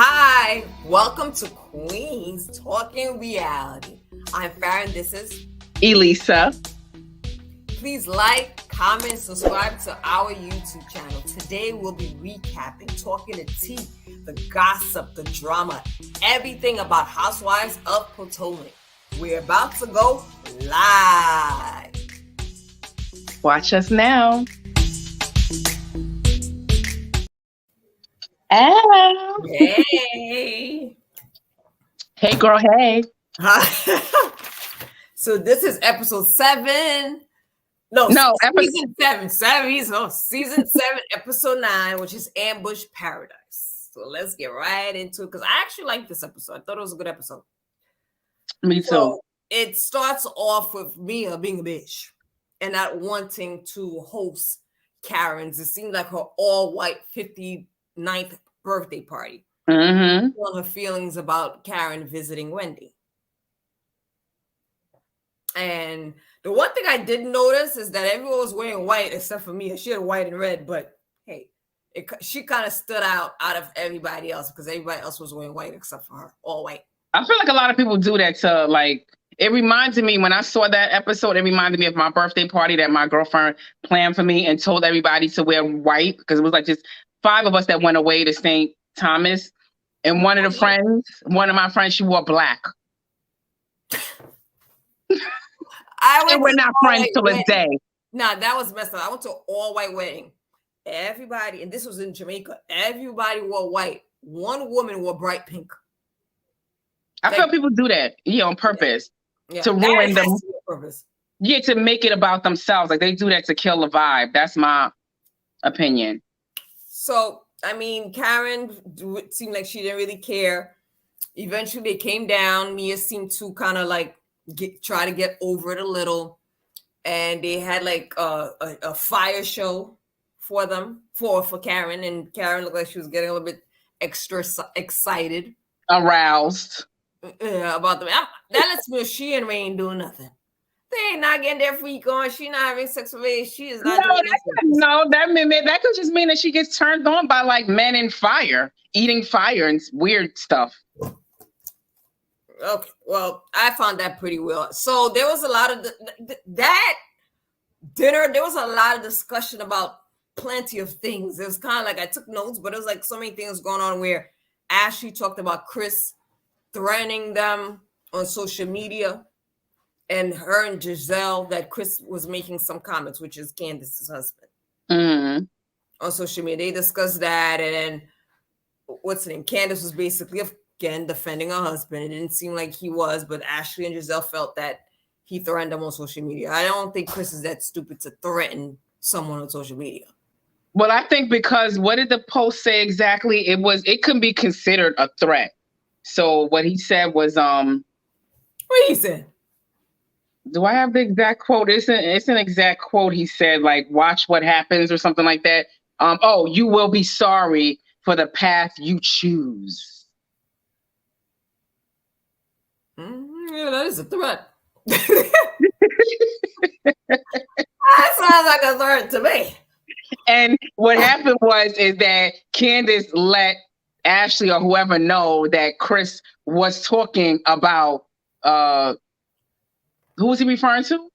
Hi, welcome to Queens Talking Reality. I'm Farron, this is Elisa. Please like, comment, subscribe to our YouTube channel. Today we'll be recapping, talking the tea, the gossip, the drama, everything about Housewives of Potomac. We're about to go live. Watch us now. Hello. Hey. Hey, girl. Hey. So this is episode 7. Season 7. Season 7, episode 9, which is Ambush Paradise. So let's get right into it because I actually like this episode. I thought it was a good episode. Me too. So it starts off with Mia being a bitch and not wanting to host Karen's. It seemed like her all-white 59th birthday party. Mm-hmm. On her feelings about Karen visiting Wendy. And the one thing I did notice is that everyone was wearing white except for Mia. She had white and red, but hey, she kind of stood out of everybody else because everybody else was wearing white except for her, all white. I feel like a lot of people do that to it reminded me when I saw that episode, it reminded me of my birthday party that my girlfriend planned for me and told everybody to wear white because it was like just 5 of us that went away to St. Thomas. And one of my friends, she wore black. And we're not friends till this day. Nah, that was messed up. I went to an all-white wedding. Everybody, and this was in Jamaica, everybody wore white. One woman wore bright pink. I feel people do that, on purpose. Yeah. To ruin them. Yeah, to make it about themselves. Like they do that to kill the vibe. That's my opinion. So, I mean, Karen seemed like she didn't really care. Eventually, they came down. Mia seemed to kind of like try to get over it a little. And they had like a fire show for them, for Karen. And Karen looked like she was getting a little bit extra excited. Aroused. About them. That lets me know she and Ray ain't doing nothing. They ain't not getting their freak on. She's not having sex with me. She is not doing that. That could just mean that she gets turned on by like men in fire, eating fire and weird stuff. Okay, well, I found that pretty well. So there was a lot of that dinner. There was a lot of discussion about plenty of things. It was kind of like I took notes, but it was like so many things going on where Ashley talked about Chris threatening them on social media. And her and Giselle, that Chris was making some comments, which is Candice's husband, on social media. They discussed that. And then, what's the name? Candice was basically, again, defending her husband. It didn't seem like he was, but Ashley and Giselle felt that he threatened them on social media. I don't think Chris is that stupid to threaten someone on social media. Well, I think because what did the post say exactly? It could be considered a threat. So what he said was, what he said? Do I have the exact quote? It's an exact quote. He said, like, watch what happens or something like that. You will be sorry for the path you choose. Yeah, that is a threat. That sounds like a threat to me. And what happened is that Candice let Ashley or whoever know that Chris was talking about who was he referring to?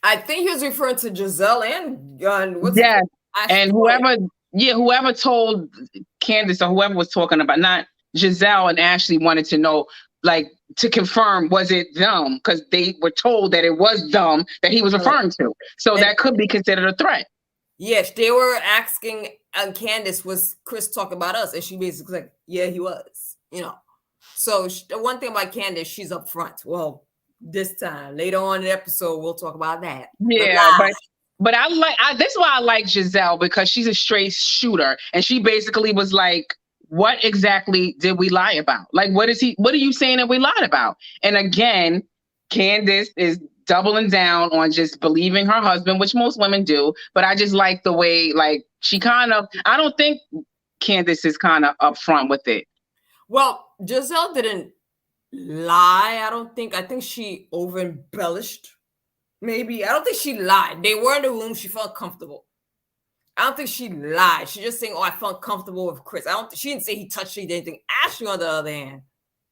I think he was referring to Giselle and and whoever told Candice or whoever was talking about, not Giselle and Ashley wanted to know, like, to confirm, was it them? Because they were told that it was them that he was referring to. So that could be considered a threat. Yes, they were asking Candice, was Chris talking about us? And she basically like, yeah, he was, So the one thing about Candice, she's up front. Well, this time later on in the episode, we'll talk about that. Yeah, but this is why I like Giselle, because she's a straight shooter, and she basically was like, what exactly did we lie about? Like, what are you saying that we lied about? And again, Candice is doubling down on just believing her husband, which most women do, but I just like the way, like, I don't think Candice is kind of upfront with it. Well, Giselle didn't lie. I think she over embellished. Maybe. I don't think she lied. They were in the room. She felt comfortable. I don't think she lied. She just saying, "Oh, I felt comfortable with Chris." She didn't say he touched me, anything. Ashley, on the other hand,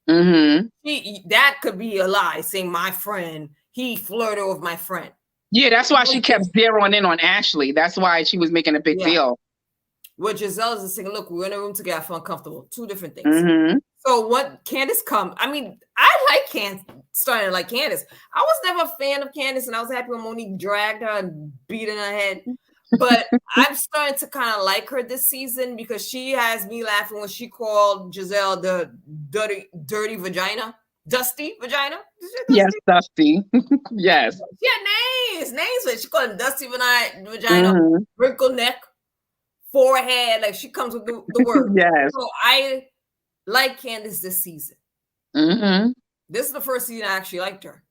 that could be a lie. Saying my friend, he flirted with my friend. Yeah, that's why she kept zeroing in on Ashley. That's why she was making a big deal. What Giselle is saying, look, we're in a room together, I feel uncomfortable. Two different things. So what Candice come, I mean, I like Candice, starting to like Candice. I was never a fan of Candice, and I was happy when Monique dragged her and beat in her head. But I'm starting to kind of like her this season because she has me laughing when she called Giselle the dirty vagina. Dusty vagina? Yes, Dusty. Yes. Yeah, names. She called it Dusty vagina, wrinkle neck, forehead. Like she comes with the word. Yes. So I like Candice this season. This is the first season I actually liked her.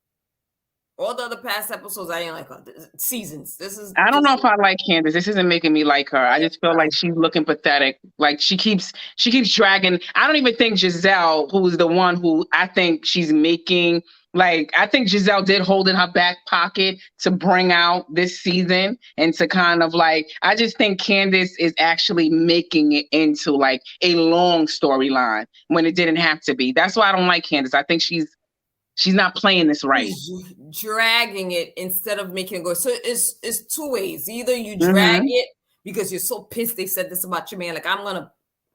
All the other past episodes, I didn't like her. Seasons. I don't know if I like Candice. This isn't making me like her. I just feel like she's looking pathetic. Like she keeps dragging. I don't even think Giselle, who's the one who I think she's making. Like I think Giselle did hold in her back pocket to bring out this season and to kind of like. I just think Candice is actually making it into like a long storyline when it didn't have to be. That's why I don't like Candice. I think she's not playing this right. Dragging it instead of making it go. So it's two ways. Either you drag it because you're so pissed they said this about your man. Like, I'm going to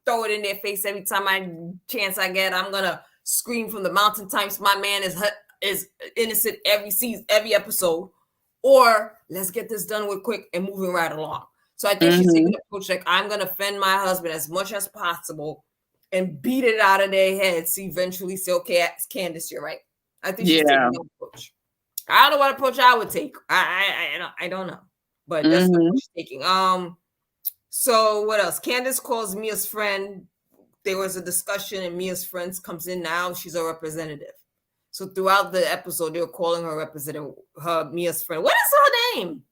throw it in their face every time chance I get. I'm going to scream from the mountaintops. My man is innocent every episode. Or let's get this done with quick and moving right along. So I think she's taking the approach like, I'm going to defend my husband as much as possible and beat it out of their heads to eventually say, okay, Candice, you're right. I think she's taking that approach. I don't know what approach I would take. I don't know, but that's the approach she's taking. So what else? Candice calls Mia's friend. There was a discussion, and Mia's friend comes in now. She's a representative. So throughout the episode, they're calling her representative, Mia's friend. What is her name?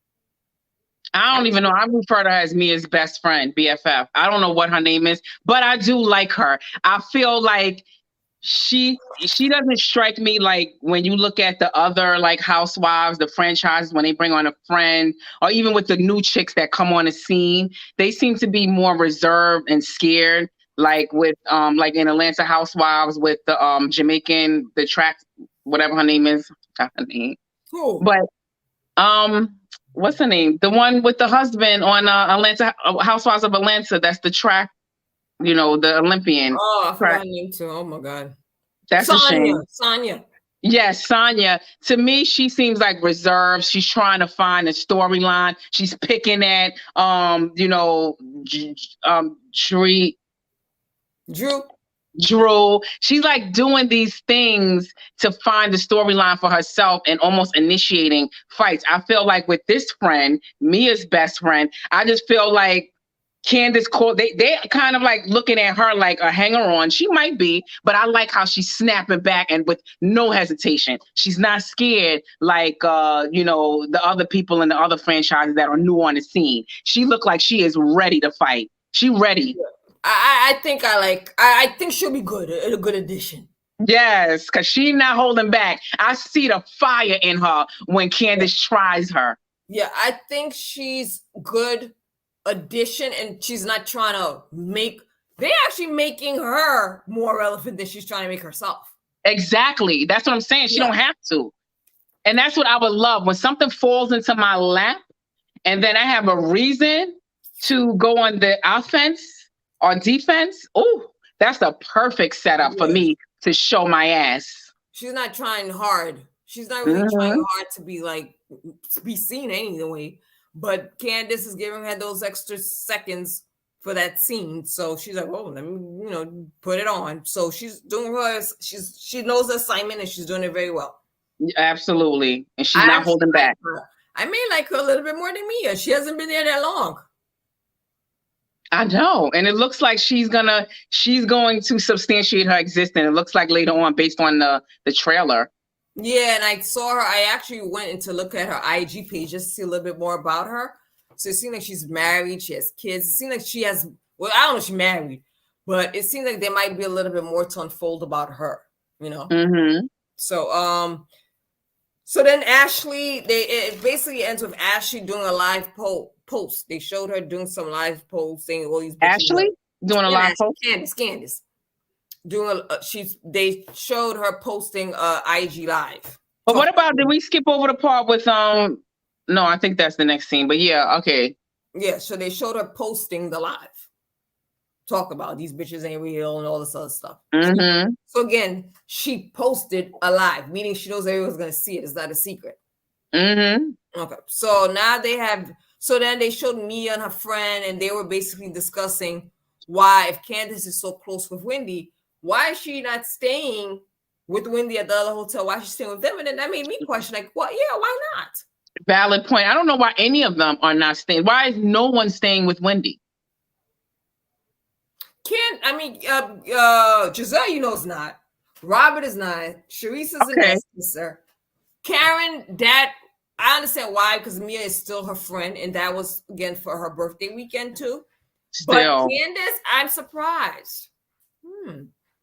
I don't even know. I refer to her as Mia's best friend, BFF. I don't know what her name is, but I do like her. I feel like she doesn't strike me like when you look at the other like housewives, the franchises, when they bring on a friend, or even with the new chicks that come on the scene, they seem to be more reserved and scared. Like with like in Atlanta Housewives with the Jamaican, the track, whatever her name is, I forgot her name. Cool. But what's her name? The one with the husband on Atlanta Housewives of Atlanta. That's the track. You know, the Olympian. Oh, I forgot her name too. Oh my God. That's a shame. Sonia. Yes, Sonia. To me, she seems like reserved. She's trying to find a storyline. She's picking at Drew. She's like doing these things to find the storyline for herself and almost initiating fights. I feel like with this friend, Mia's best friend, I just feel like Candice called, they kind of like looking at her like a hanger on. She might be, but I like how she's snapping back and with no hesitation. She's not scared like the other people in the other franchises that are new on the scene. She looked like she is ready to fight. She ready. I think she'll be good, a good addition. Yes, because she's not holding back. I see the fire in her when Candice tries her. Yeah, I think she's good addition, and she's not trying to they're actually making her more relevant than she's trying to make herself. Exactly. That's what I'm saying. She don't have to. And that's what I would love when something falls into my lap and then I have a reason to go on the offense or defense. Oh, that's the perfect setup for me to show my ass. She's not trying hard. She's not really trying hard to be seen anyway. But Candice is giving her those extra seconds for that scene. So she's like, oh, let me, put it on. So she's doing hers. She knows the assignment and she's doing it very well. Absolutely. And she's not holding back. I may like her a little bit more than Mia. She hasn't been there that long. I know. And it looks like she's going to substantiate her existence. It looks like later on based on the trailer. Yeah, and I saw her. I actually went in to look at her IG page just to see a little bit more about her. So it seems like she's married. She has kids. It seems like she has, well, I don't know if she's married, but it seems like there might be a little bit more to unfold about her, Mm-hmm. So So then Ashley, it basically ends with Ashley doing a live post. They showed her doing some live post saying all these bitches. Ashley doing a live post. Candice doing they showed her posting IG live. But what about, did we skip over the part with no, I think that's the next scene. But yeah, okay. Yeah, so they showed her posting the live. Talk about these bitches ain't real and all this other stuff. Mm-hmm. So again, she posted a live, meaning she knows everyone's gonna see it. It's not a secret. Mm-hmm. Okay. So now then they showed Mia and her friend, and they were basically discussing why, if Candice is so close with Wendy, why is she not staying with Wendy at the other hotel? Why is she staying with them? And then that made me question, like, what? Yeah, why not? Valid point. I don't know why any of them are not staying. Why is no one staying with Wendy? Giselle, is not. Robert is not. Sharice is okay. a sister. Karen, that I understand why, because Mia is still her friend, and that was again for her birthday weekend too. Still. But Candice, I'm surprised.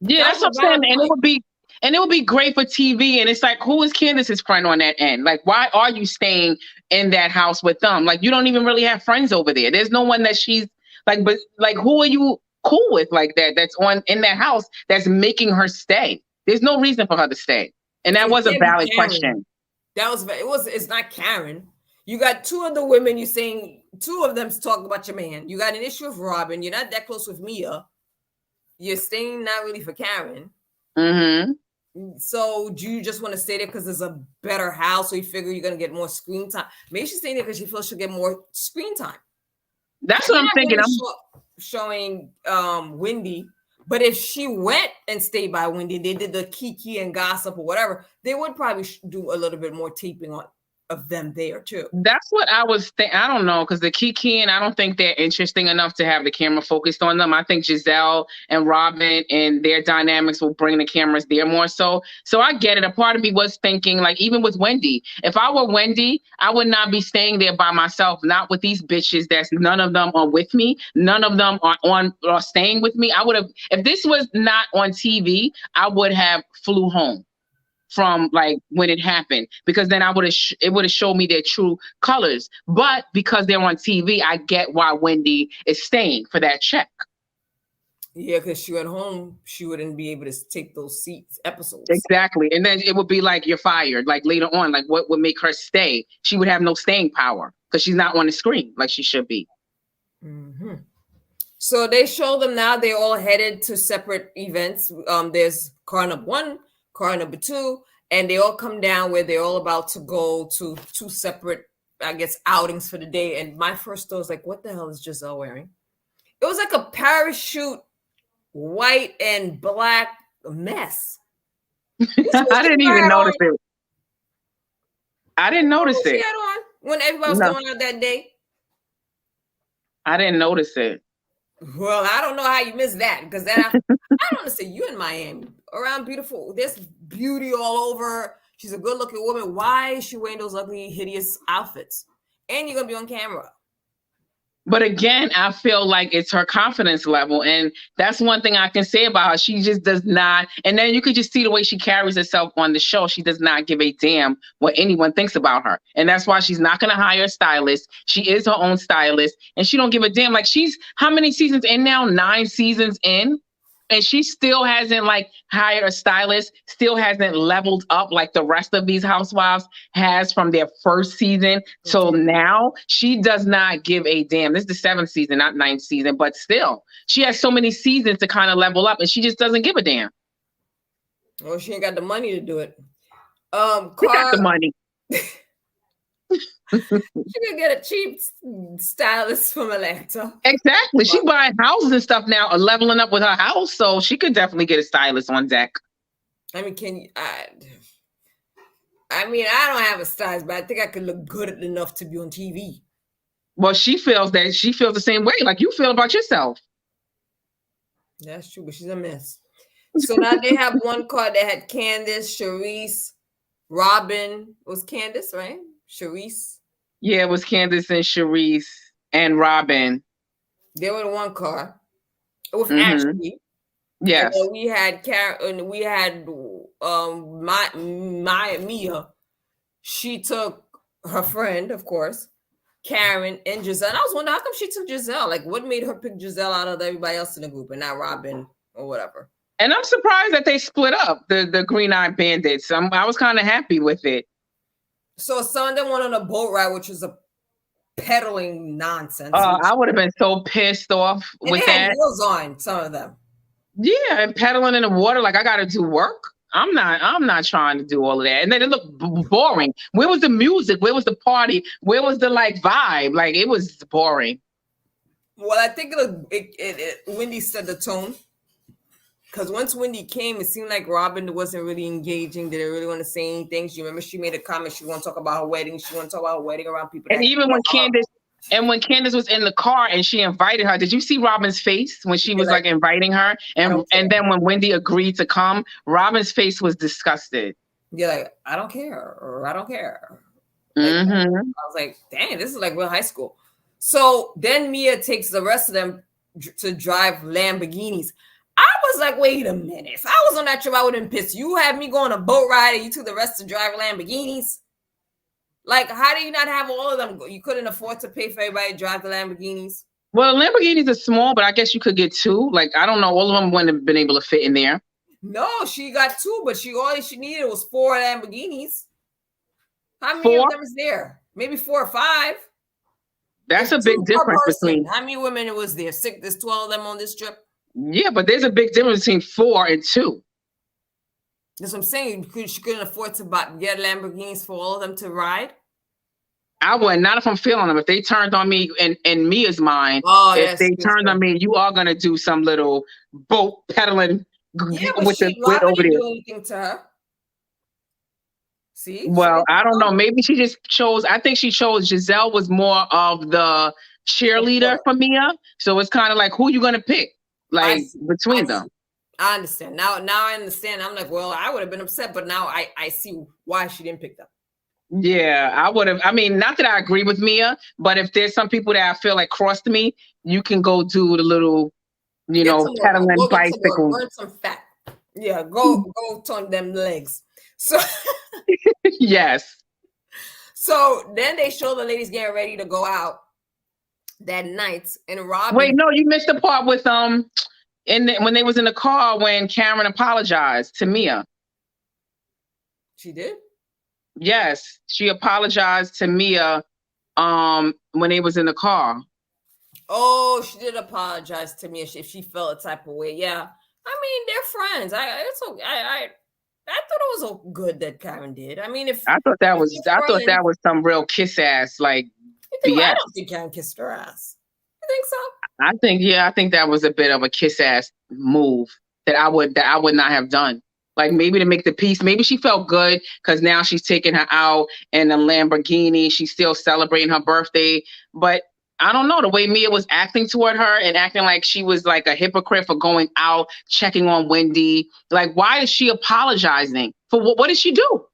Yeah, that's what I'm saying. And it would be great for TV. And it's like, who is Candice's friend on that end? Like, why are you staying in that house with them? Like, you don't even really have friends over there. There's no one that she's like, but like, who are you cool with like that? That's in that house that's making her stay. There's no reason for her to stay. And that was a valid question. It's not Karen. You got two of the women, you're saying two of them talk about your man. You got an issue with Robyn. You're not that close with Mia. You're staying not really for Karen. Mm-hmm. So do you just want to stay there because there's a better house, so you figure you're going to get more screen time? Maybe she's staying there because she feels she'll get more screen time. That's what I'm thinking. I'm showing Wendy, but if she went and stayed by Wendy, they did the kiki and gossip or whatever, they would probably do a little bit more taping of them there too. That's what I was thinking. I don't know, because the Kiki and I don't think they're interesting enough to have the camera focused on them. I think Giselle and Robyn and their dynamics will bring the cameras there more so. So I get it. A part of me was thinking, like, even with Wendy, if I were Wendy, I would not be staying there by myself, not with these bitches that's none of them are with me. None of them are staying with me. I would have, if this was not on TV, I would have flew home from like when it happened, because then it would have showed me their true colors. But because they're on TV, I get why Wendy is staying for that check. Yeah, because she went home, she wouldn't be able to take those episodes. Exactly. And then it would be like, you're fired. Like later on, like what would make her stay? She would have no staying power because she's not on the screen like she should be. Mm-hmm. So they show them now, they're all headed to separate events. There's car number 1, car number 2, and they all come down where they're all about to go to 2 separate, I guess, outings for the day. And my first thought was like, what the hell is Giselle wearing? It was like a parachute, white and black mess. I didn't even notice it. I didn't notice it. She had on when everybody was going out that day. I didn't notice it. Well, I don't know how you missed that, because then I don't understand. You in Miami around beautiful. There's beauty all over. She's a good-looking woman. Why is she wearing those ugly, hideous outfits? And you're gonna be on camera. But again, I feel like it's her confidence level. And that's one thing I can say about her. She just does not. And then you could just see the way she carries herself on the show. She does not give a damn what anyone thinks about her. And that's why she's not going to hire a stylist. She is her own stylist. And she don't give a damn. Like, she's how many seasons in now? 9 seasons in. And she still hasn't like hired a stylist, still hasn't leveled up like the rest of these housewives has from their first season till now. She does not give a damn. This is the 7th season, not 9th season, but still, she has so many seasons to kind of level up, and she just doesn't give a damn. Well, she ain't got the money to do it. She got the money. She could get a cheap stylist from Atlanta. Exactly. She buying houses and stuff now, leveling up with her house, so she could definitely get a stylist on deck. I mean, I don't have a stylist, but I think I could look good enough to be on TV. Well, she feels the same way, like you feel about yourself. That's true, but she's a mess. So now they have one card that had Candice, Sharice, Robyn. It was Candice, right? Sharice. Yeah, it was Candice and Sharice and Robyn. They were in one car with Ashley. Yes. And we had Karen, and we had Mia, she took her friend, of course, Karen and Giselle. And I was wondering how come she took Giselle. Like, what made her pick Giselle out of everybody else in the group and not Robyn or whatever? And I'm surprised that they split up the Green Eye Bandits. I was kind of happy with it. So some of them went on a boat ride, which was a peddling nonsense. I would have been so pissed off with they had that. heels on, some of them. Yeah, and pedaling in the water like I got to do work. I'm not trying to do all of that. And then it looked boring. Where was the music? Where was the party? Where was the like vibe? Like it was boring. Well, I think Wendy set the tone. Because once Wendy came, it seemed like Robyn wasn't really engaging. Didn't really want to say anything. You remember she made a comment. She want to talk about her wedding. She want to talk about her wedding around people. And even when Candice was in the car and she invited her, did you see Robyn's face when she was like inviting her? And then when Wendy agreed to come, Robyn's face was disgusted. Yeah, like, I don't care, or I don't care. Mm-hmm. I was like, dang, this is like real high school. So then Mia takes the rest of them to drive Lamborghinis. I was like, wait a minute. If I was on that trip, I would have been pissed. You had me go on a boat ride and you took the rest to drive Lamborghinis. Like, how do you not have all of them? You couldn't afford to pay for everybody to drive the Lamborghinis? Well, Lamborghinis are small, but I guess you could get two. Like, I don't know. All of them wouldn't have been able to fit in there. No, she got two, but all she needed was 4 Lamborghinis. How many of them is there? Maybe 4 or 5. That's a big difference between. How many women it was there? 6, there's 12 of them on this trip. Yeah, but there's a big difference between 4 and 2. That's what I'm saying. She couldn't afford to get Lamborghinis for all of them to ride. I wouldn't. Not if I'm feeling them. If they turned on me in Mia's mind, if they turned on me, you are gonna do some little boat pedaling with over there. Do anything to her. See? Well, I don't know. Maybe she just chose. I think she chose Giselle was more of the cheerleader for Mia. So it's kind of like, who you gonna pick? Like between them. I understand. Now I understand. I'm like, well, I would have been upset, but now I see why she didn't pick them. Yeah, I would have. I mean, not that I agree with Mia, but if there's some people that I feel like crossed me, you can go do the little, pedaling bicycle. Burn some fat. Yeah, go turn them legs. So yes. So then they show the ladies getting ready to go out that night, and Robyn. Wait, no, you missed the part with when they was in the car when Karen apologized to Mia. She did? Yes, she apologized to Mia when they was in the car. Oh, she did apologize to Mia if she felt a type of way. Yeah. I mean, they're friends. It's okay. I thought it was good that Karen did. I mean, I thought that was some real kiss ass like BS. I don't think Karen kissed her ass. You think so? I think that was a bit of a kiss ass move that I would not have done. Like maybe to make the peace. Maybe she felt good because now she's taking her out in a Lamborghini. She's still celebrating her birthday. But I don't know, the way Mia was acting toward her and acting like she was like a hypocrite for going out, checking on Wendy. Like, why is she apologizing? For what did she do?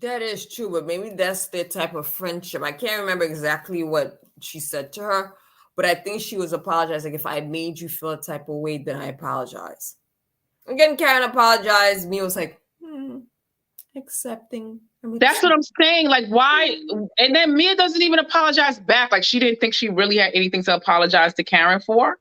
That is true, but maybe that's their type of friendship. I can't remember exactly what she said to her, but I think she was apologizing. If I made you feel a type of way, then I apologize. Again, Karen apologized. Mia was like, accepting. That's what I'm saying. Like, why? And then Mia doesn't even apologize back. Like, she didn't think she really had anything to apologize to Karen for.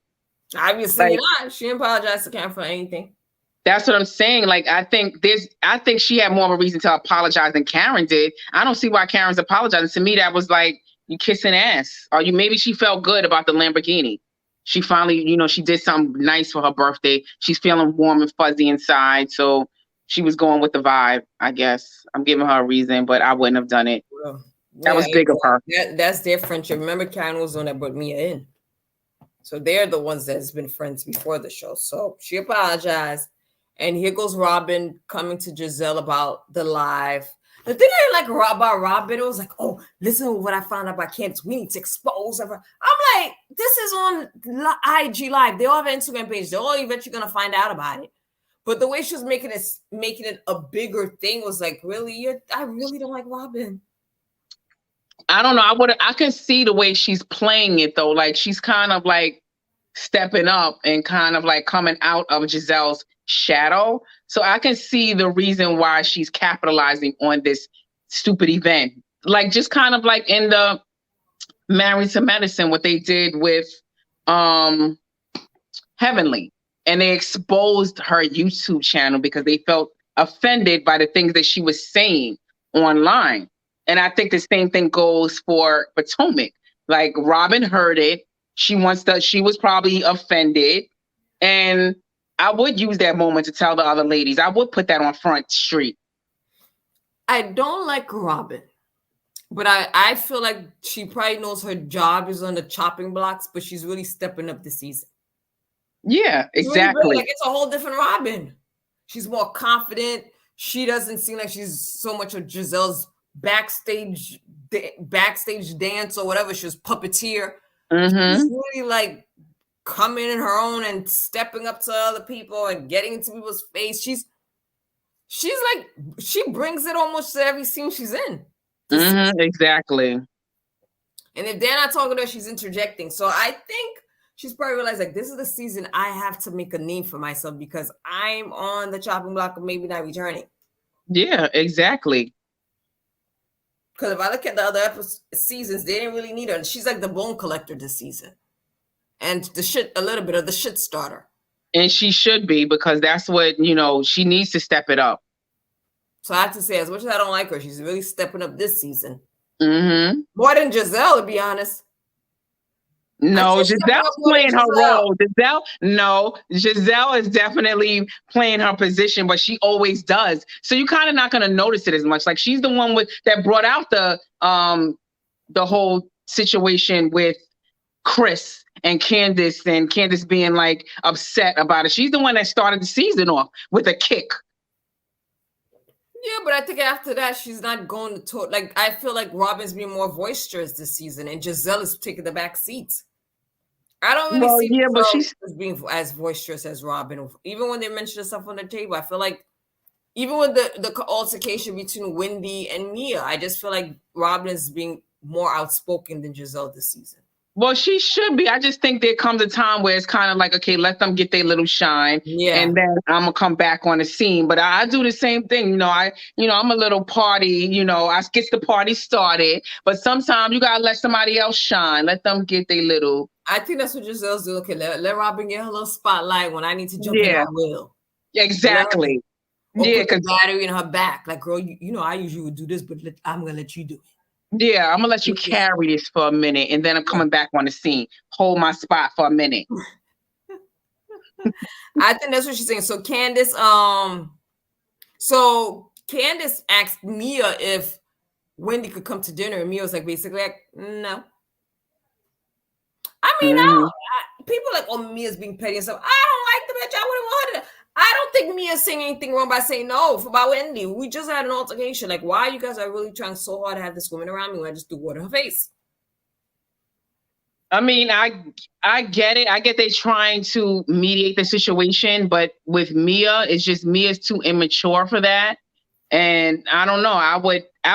Obviously not. She didn't apologize to Karen for anything. That's what I'm saying. Like, I think she had more of a reason to apologize than Karen did. I don't see why Karen's apologizing. To me, that was like you kissing ass. Or maybe she felt good about the Lamborghini. She finally, she did something nice for her birthday. She's feeling warm and fuzzy inside. So she was going with the vibe, I guess. I'm giving her a reason, but I wouldn't have done it. Well, that was big of her. That's their friendship. Remember, Karen was the one that brought Mia in. So they're the ones that's been friends before the show. So she apologized. And here goes Robyn coming to Giselle about the live. The thing I like about Robyn, it was like, oh, listen to what I found out about Candice. We need to expose her. I'm like, this is on IG Live. They all have an Instagram page. They're all eventually going to find out about it. But the way she was making it a bigger thing was like, really? I really don't like Robyn. I don't know. I can see the way she's playing it, though. Like, she's kind of like stepping up and kind of like coming out of Giselle's shadow. So I can see the reason why she's capitalizing on this stupid event. Like just kind of like in the Married to Medicine, what they did with um Heavenly. And they exposed her YouTube channel because they felt offended by the things that she was saying online. And I think the same thing goes for Potomac. Like Robyn heard it. She was probably offended. And I would use that moment to tell the other ladies. I would put that on Front Street. I don't like Robyn, but I feel like she probably knows her job is on the chopping blocks, but she's really stepping up this season. Yeah, exactly. Really like it's a whole different Robyn. She's more confident. She doesn't seem like she's so much of Giselle's backstage dance or whatever. She was puppeteer. Mm-hmm. She's really like coming in her own and stepping up to other people and getting into people's face. She's like, she brings it almost to every scene she's in. Mm-hmm, exactly. And if they're not talking to her, she's interjecting. So I think she's probably realized like this is the season I have to make a name for myself because I'm on the chopping block of maybe not returning. Yeah, exactly. Because if I look at the other seasons, they didn't really need her. She's like the bone collector this season. And a little bit of the shit starter. And she should be, because that's what, she needs to step it up. So I have to say, as much as I don't like her, she's really stepping up this season. Mm-hmm. More than Giselle, to be honest. No, Giselle's playing her role. Giselle is definitely playing her position, but she always does. So you're kind of not going to notice it as much. Like she's the one that brought out the whole situation with Chris and Candice being like upset about it. She's the one that started the season off with a kick. Yeah, but I think after that, she's not going to talk. Like, I feel like Robyn's being more boisterous this season, and Giselle is taking the back seats. I don't really see but she's being as boisterous as Robyn. Even when they mention the stuff on the table, I feel like even with the altercation between Wendy and Mia, I just feel like Robyn is being more outspoken than Giselle this season. Well, she should be. I just think there comes a time where it's kind of like, okay, let them get their little shine, and then I'm gonna come back on the scene. But I do the same thing. I'm a little party. I get the party started, but sometimes you gotta let somebody else shine. Let them get their little. I think that's what Giselle's doing. Okay, let Robyn get her little spotlight. When I need to jump in, I will. Exactly. Put the battery in her back. Like, girl, I usually would do this, but I'm gonna let you do it. Yeah, I'm gonna let you carry this for a minute, and then I'm coming back on the scene. Hold my spot for a minute. I think that's what she's saying. So Candice asked Mia if Wendy could come to dinner, and Mia was like, basically, like, no. I mean, people like, oh, Mia's being petty and stuff. I don't like the bitch. I wouldn't want her to. I don't think Mia's saying anything wrong by saying no about Wendy. We just had an altercation. Like, why you guys are really trying so hard to have this woman around me when I just threw water in her face? I mean, I get it. I get they're trying to mediate the situation, but with Mia, it's just Mia's too immature for that. And I don't know. I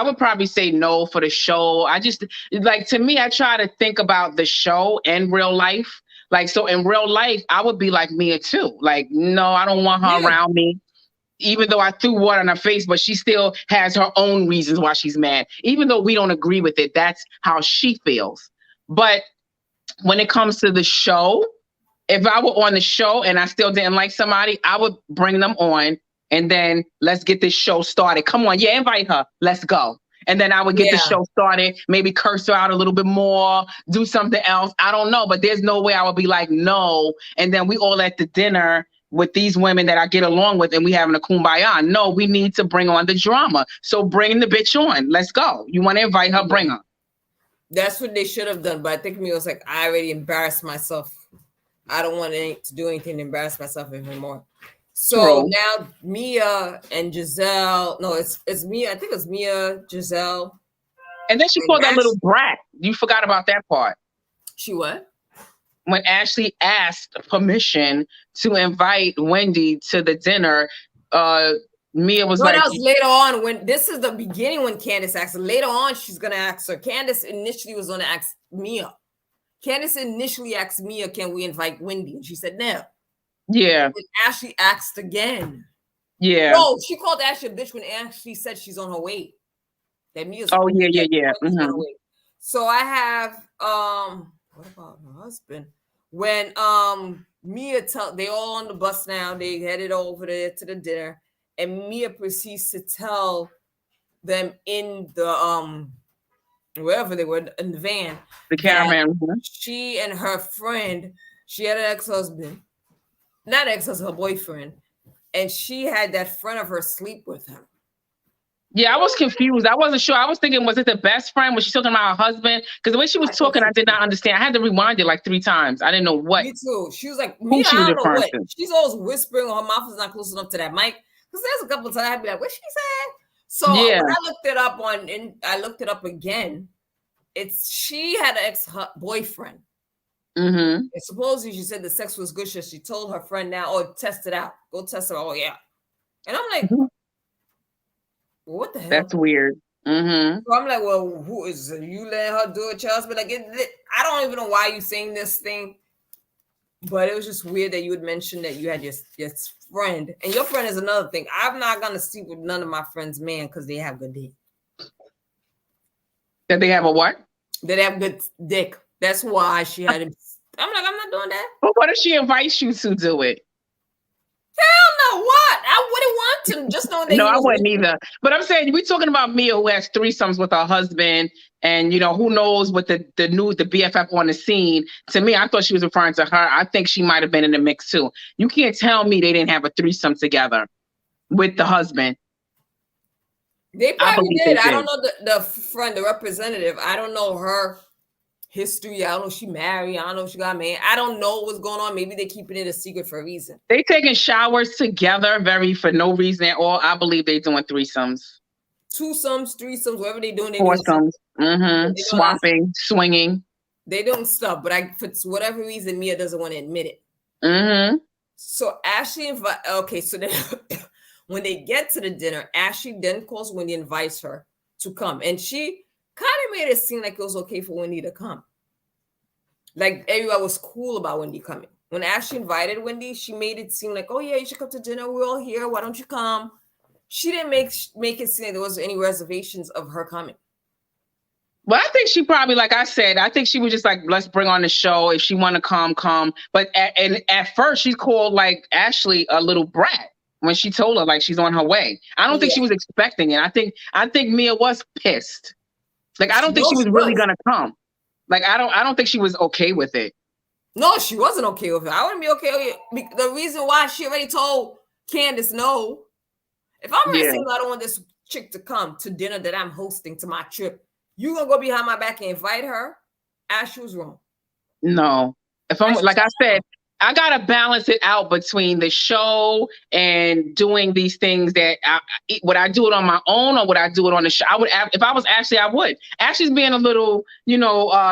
would probably say no for the show. I just to me, I try to think about the show and real life. Like, so in real life, I would be like Mia too. Like, no, I don't want her around me. Even though I threw water on her face, but she still has her own reasons why she's mad. Even though we don't agree with it, that's how she feels. But when it comes to the show, if I were on the show and I still didn't like somebody, I would bring them on and then let's get this show started. Come on, invite her. Let's go. And then I would get the show started, maybe curse her out a little bit more, do something else. I don't know, but there's no way I would be like, no. And then we all at the dinner with these women that I get along with and we having a kumbaya. No, we need to bring on the drama. So bring the bitch on. Let's go. You want to invite her, bring her. That's what they should have done. But I think Mia was like, I already embarrassed myself. I don't want to do anything to embarrass myself anymore. So now Mia and Giselle, no, it's Mia. I think it's Mia, Giselle. And then she called that little brat. You forgot about that part. She what? When Ashley asked permission to invite Wendy to the dinner, Mia was like... That was later on. When this is the beginning when Candice asked her. Later on, she's going to ask her. Candice initially was going to ask Mia. Candice initially asked Mia, can we invite Wendy? And she said no. Yeah. And Ashley asked again. Yeah. No, she called Ashley a bitch when Ashley said she's on her way. That Mia's Oh yeah. on her way. So I have what about her husband? When Mia they all on the bus now, they headed over there to the dinner, and Mia proceeds to tell them in the wherever they were in the van, the caravan. She and her friend, she had an ex-husband, not ex-husband, her boyfriend, and she had that friend of her sleep with him. Yeah, I was confused. I wasn't sure. I was thinking, was it the best friend? Was she talking about her husband? Because the way she was talking, I did not understand. I had to rewind it like 3 times. I didn't know what. Me too. She was like, me, I don't know what. She's always whispering, her mouth is not close enough to that mic. Because there's a couple of times I'd be like, what she said? So when I looked it up and I looked it up again, she had an ex-boyfriend. Mm-hmm. And supposedly she said the sex was good, so she told her friend now, oh, test it out. Go test it out. Oh, yeah. And I'm like, what the hell? That's weird. Mm-hmm. So I'm like, well, who is it? You letting her do it, Charles? But like, I don't even know why you saying this thing. But it was just weird that you would mention that you had your friend. And your friend is another thing. I'm not going to sleep with none of my friends' men because they have good dick. That they have a what? They have good dick. That's why she had him. I'm like, I'm not doing that. But what if she invites you to do it? Hell no, what? I wouldn't want to. Just knowing that. No, I wouldn't either. But I'm saying, we're talking about Mia who has threesomes with her husband, and who knows what the BFF on the scene. To me, I thought she was referring to her. I think she might have been in the mix too. You can't tell me they didn't have a threesome together with the husband. They probably did. I don't know the friend, the representative. I don't know her history. I don't know if she married. I don't know if she got married. I don't know what's going on. Maybe they're keeping it a secret for a reason. They taking showers together for no reason at all. I believe they doing threesomes. Twosomes, threesomes, whatever they doing. Foursomes. Mm-hmm. Swapping, swinging. They don't stop, but for whatever reason, Mia doesn't want to admit it. Mm-hmm. So Ashley so then when they get to the dinner, Ashley then calls Wendy and invites her to come. And she kind of made it seem like it was okay for Wendy to come. Like everyone was cool about Wendy coming. When Ashley invited Wendy, she made it seem like, oh yeah, you should come to dinner. We're all here. Why don't you come? She didn't make it seem like there was any reservations of her coming. Well, I think she probably, like I said, I think she was just like, let's bring on the show. If she want to come. But at first, she called like Ashley a little brat when she told her like she's on her way. I don't think she was expecting it. I think Mia was pissed. Like, I don't think she was really gonna come. Like, I don't think she was okay with it. No, she wasn't okay with it. I wouldn't be okay with it. The reason why she already told Candice no. If I'm really saying I don't want this chick to come to dinner that I'm hosting to my trip, you gonna go behind my back and invite her? Ashley was wrong. No. If I'm like I said, I gotta balance it out between the show and doing these things that would I do it on my own or would I do it on the show? I would, if I was Ashley, I would. Ashley's being a little,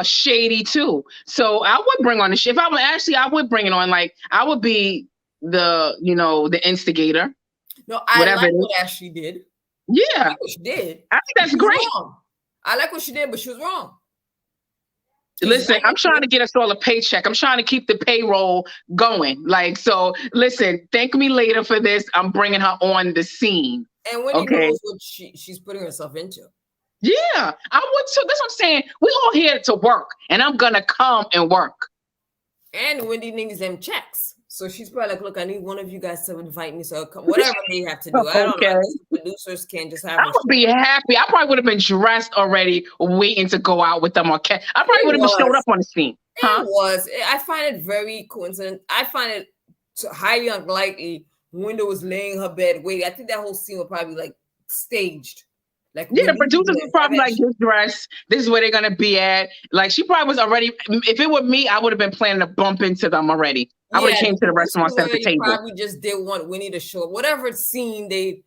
shady too. So I would bring on the show. If I was Ashley, I would bring it on. Like, I would be the instigator. No, I like what Ashley did. Yeah. I like what she did. I think that's great. Wrong. I like what she did, but she was wrong. Listen, I'm trying to get us all a paycheck. I'm trying to keep the payroll going. Like, so listen, thank me later for this. I'm bringing her on the scene. And Wendy knows what she's putting herself into. Yeah, I would too. That's what I'm saying. We all here to work, and I'm gonna come and work. And Wendy needs them checks. So she's probably like, look, I need one of you guys to invite me. So whatever they have to do. I don't know. Producers can't just have. I would be happy. I probably would have been dressed already, waiting to go out with them. I probably would have been showed up on the scene. I find it very coincident. I find it highly unlikely Wendy was laying her bed waiting. I think that whole scene was probably like staged. Like, the producers were probably like, this dress, this is where they're gonna be at. Like, she probably was already. If it were me, I would have been planning to bump into them already. I would have came to the restaurant, set the table. Probably just did want Winnie to show up. Whatever scene they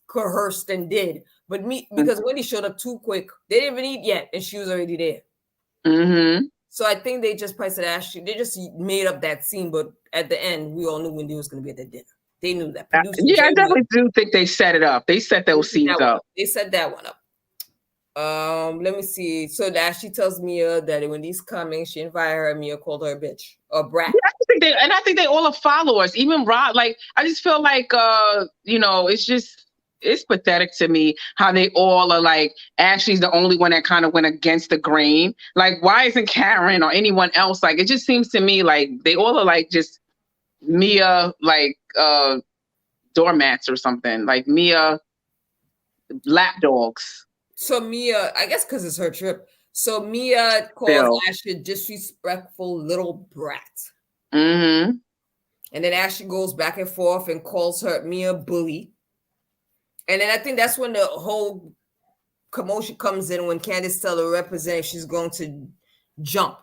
coerced and did, but because Wendy showed up too quick, they didn't even eat yet, and she was already there. Mm-hmm. So I think they just priced it Ashley. They just made up that scene, but at the end, we all knew Wendy was going to be at that dinner. They knew that. I definitely do think they set it up. They set those scenes up. They set that one up. Let me see. So Ashley tells Mia that when he's coming, she invited her. Mia called her a bitch or brat. Yeah, I I think they all are followers. Even Rob, like I just feel like it's pathetic to me how they all are like Ashley's the only one that kind of went against the grain. Like, why isn't Karen or anyone else? Like, it just seems to me like they all are like just Mia, like doormats or something. Like Mia lapdogs. So Mia, I guess because it's her trip. So Mia calls Ashley a disrespectful little brat. Mm-hmm. And then Ashley goes back and forth and calls her Mia bully. And then I think that's when the whole commotion comes in when Candice tells the representative she's going to jump.